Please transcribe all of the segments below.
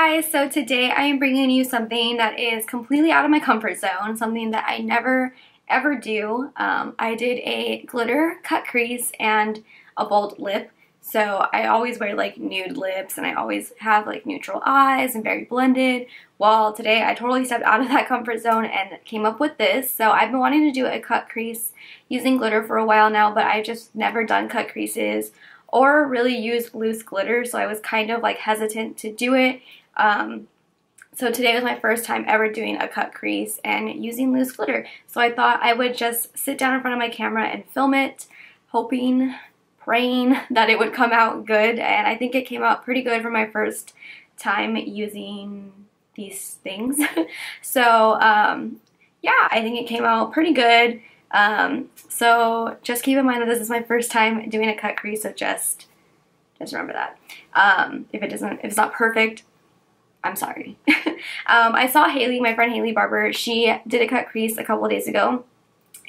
guys, so today I am bringing you something that is completely out of my comfort zone, something that I never ever do. I did a glitter cut crease and a bold lip, so I always wear like nude lips and I always have like neutral eyes and very blended. Well, today I totally stepped out of that comfort zone and came up with this. So I've been wanting to do a cut crease using glitter for a while now, but I've just never done cut creases or really used loose glitter, so I was kind of like hesitant to do it. So today was my first time ever doing a cut crease and using loose glitter. So I thought I would just sit down in front of my camera and film it, hoping, praying that it would come out good. And I think it came out pretty good for my first time using these things. So yeah, I think it came out pretty good. So just keep in mind that this is my first time doing a cut crease, so just remember that. If it's not perfect, I'm sorry. I saw Haley, my friend Haley Barber, she did a cut crease a couple days ago,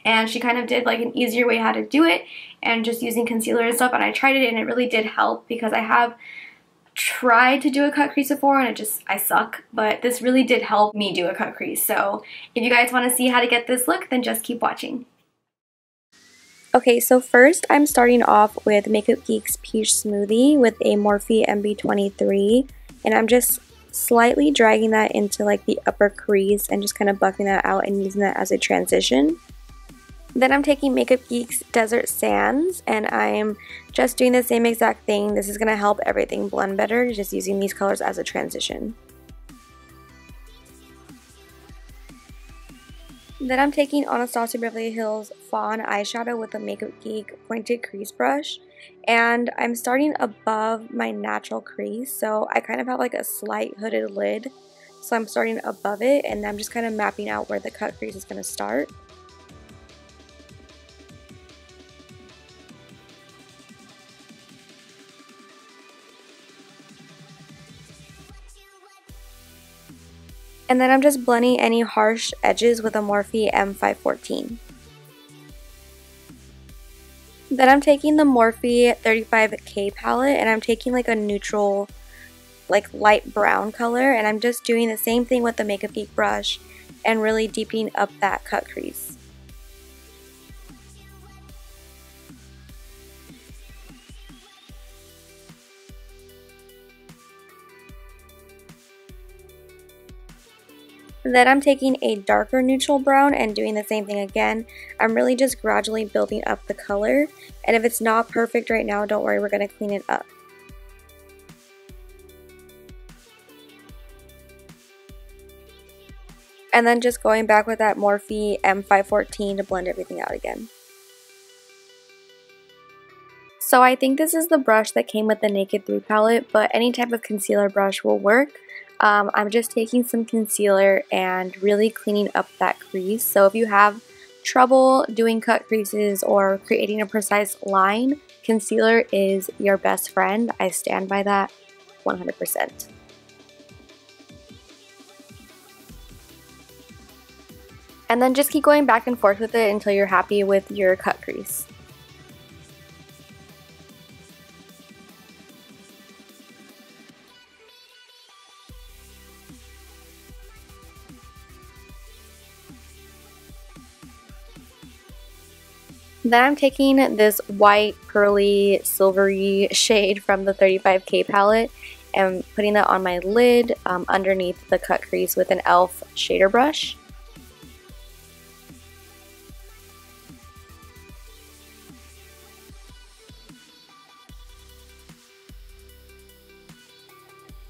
and she kind of did like an easier way how to do it and just using concealer and stuff, and I tried it and it really did help because I have tried to do a cut crease before and I suck, but this really did help me do a cut crease. So if you guys want to see how to get this look, then just keep watching. Okay, so first I'm starting off with Makeupgeek's Peach Smoothie with a Morphe MB23, and I'm just slightly dragging that into like the upper crease and just kind of buffing that out and using that as a transition. Then I'm taking Makeupgeek's Desert Sands and I'm just doing the same exact thing. This is going to help everything blend better, just using these colors as a transition. Then I'm taking Anastasia Beverly Hills Fawn eyeshadow with a Makeupgeek pointed crease brush, and I'm starting above my natural crease, so I kind of have like a slight hooded lid, so I'm starting above it and I'm just kind of mapping out where the cut crease is going to start. And then I'm just blending any harsh edges with a Morphe M514. Then I'm taking the Morphe 35K palette and I'm taking like a neutral, like light brown color, and I'm just doing the same thing with the Makeupgeek brush and really deepening up that cut crease. Then I'm taking a darker neutral brown and doing the same thing again. I'm really just gradually building up the color, and if it's not perfect right now, don't worry, we're going to clean it up. And then just going back with that Morphe M514 to blend everything out again. So I think this is the brush that came with the Naked 3 palette, but any type of concealer brush will work. I'm just taking some concealer and really cleaning up that crease. So if you have trouble doing cut creases or creating a precise line, concealer is your best friend. I stand by that 100%. And then just keep going back and forth with it until you're happy with your cut crease. Then I'm taking this white, pearly, silvery shade from the 35K palette and putting that on my lid underneath the cut crease with an e.l.f. shader brush.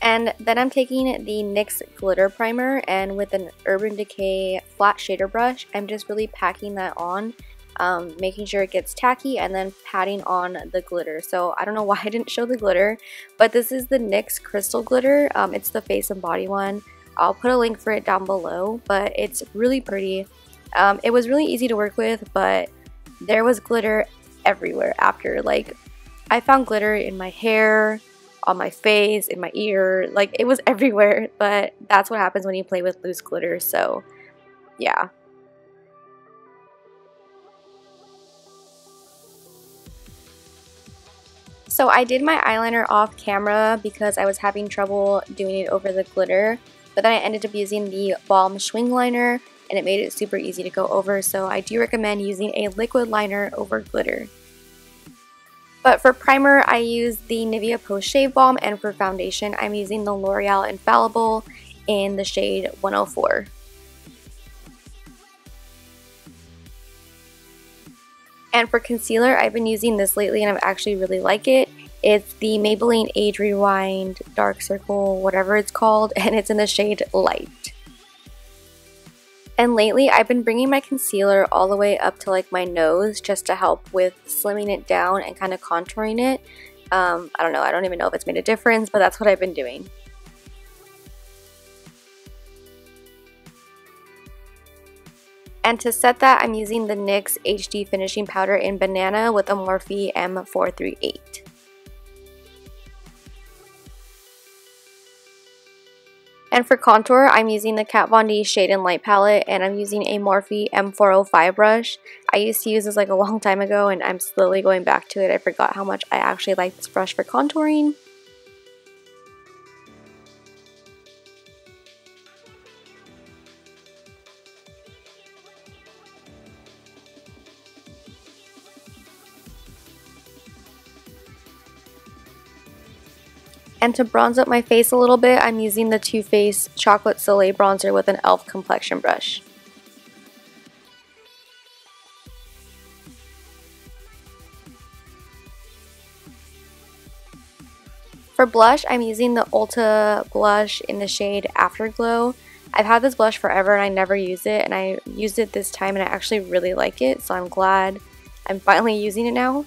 And then I'm taking the NYX glitter primer, and with an Urban Decay flat shader brush, I'm just really packing that on. Making sure it gets tacky and then patting on the glitter. So I don't know why I didn't show the glitter, but this is the NYX crystal glitter. It's the face and body one. I'll put a link for it down below, but it's really pretty. It was really easy to work with, but there was glitter everywhere after. Like, I found glitter in my hair, on my face, in my ear, like it was everywhere, but that's what happens when you play with loose glitter. So yeah. So I did my eyeliner off camera because I was having trouble doing it over the glitter, but then I ended up using the Balm shwing liner and it made it super easy to go over, so I do recommend using a liquid liner over glitter. But for primer, I use the Nivea Post Shave Balm, and for foundation, I'm using the L'Oreal Infallible in the shade 104. And for concealer, I've been using this lately and I actually really like it. It's the Maybelline Age Rewind Dark Circle, whatever it's called, and it's in the shade Light. And lately, I've been bringing my concealer all the way up to like my nose just to help with slimming it down and kind of contouring it. I don't know, I don't even know if it's made a difference, but that's what I've been doing. And to set that, I'm using the NYX HD Finishing Powder in Banana with a Morphe M438. And for contour, I'm using the Kat Von D Shade and Light palette, and I'm using a Morphe M405 brush. I used to use this like a long time ago, and I'm slowly going back to it. I forgot how much I actually like this brush for contouring. And to bronze up my face a little bit, I'm using the Too Faced Chocolate Soleil Bronzer with an e.l.f. complexion brush. For blush, I'm using the Ulta blush in the shade Afterglow. I've had this blush forever and I never use it, and I used it this time and I actually really like it, so I'm glad I'm finally using it now.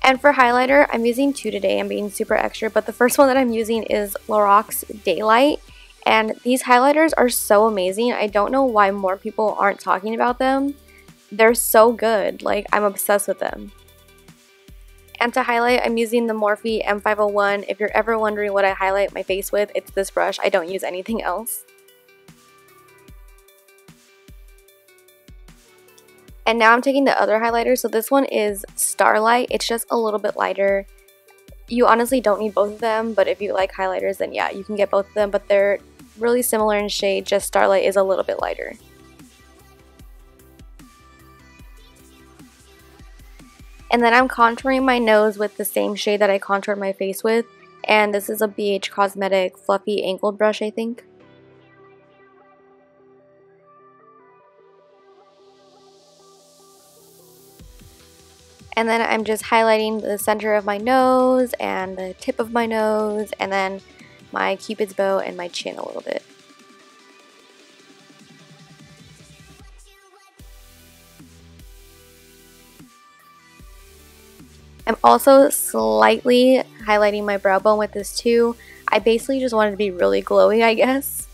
And for highlighter, I'm using two today. I'm being super extra, but the first one that I'm using is Lorac's Daylight. And these highlighters are so amazing. I don't know why more people aren't talking about them. They're so good. Like, I'm obsessed with them. And to highlight, I'm using the Morphe M501. If you're ever wondering what I highlight my face with, it's this brush. I don't use anything else. And now I'm taking the other highlighter. So this one is Starlight. It's just a little bit lighter. You honestly don't need both of them, but if you like highlighters, then yeah, you can get both of them. But they're really similar in shade, just Starlight is a little bit lighter. And then I'm contouring my nose with the same shade that I contoured my face with. And this is a BH Cosmetic Fluffy Angled Brush, I think. And then I'm just highlighting the center of my nose and the tip of my nose and then my cupid's bow and my chin a little bit. I'm also slightly highlighting my brow bone with this too. I basically just wanted to be really glowy, I guess.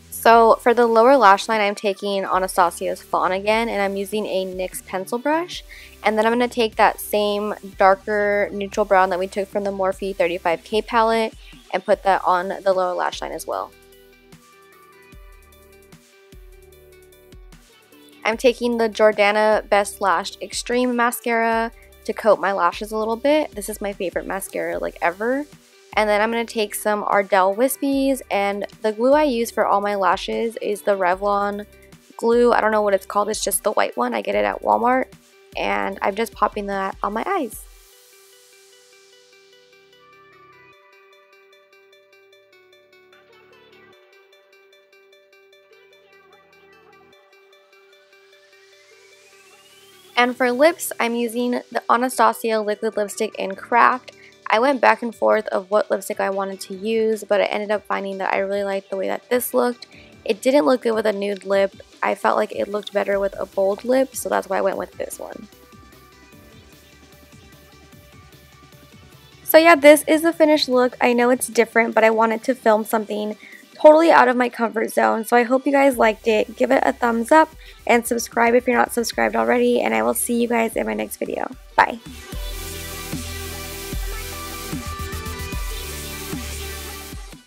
So for the lower lash line, I'm taking Anastasia's Fawn again, and I'm using a NYX pencil brush. And then I'm going to take that same darker neutral brown that we took from the Morphe 35K palette and put that on the lower lash line as well. I'm taking the Jordana Best Lashed Extreme mascara to coat my lashes a little bit. This is my favorite mascara like ever. And then I'm going to take some Ardell wispies, and the glue I use for all my lashes is the Revlon glue. I don't know what it's called, it's just the white one. I get it at Walmart, and I'm just popping that on my eyes. And for lips, I'm using the Anastasia liquid lipstick in Craft. I went back and forth of what lipstick I wanted to use, but I ended up finding that I really liked the way that this looked. It didn't look good with a nude lip. I felt like it looked better with a bold lip, so that's why I went with this one. So yeah, this is the finished look. I know it's different, but I wanted to film something totally out of my comfort zone, so I hope you guys liked it. Give it a thumbs up and subscribe if you're not subscribed already, and I will see you guys in my next video. Bye!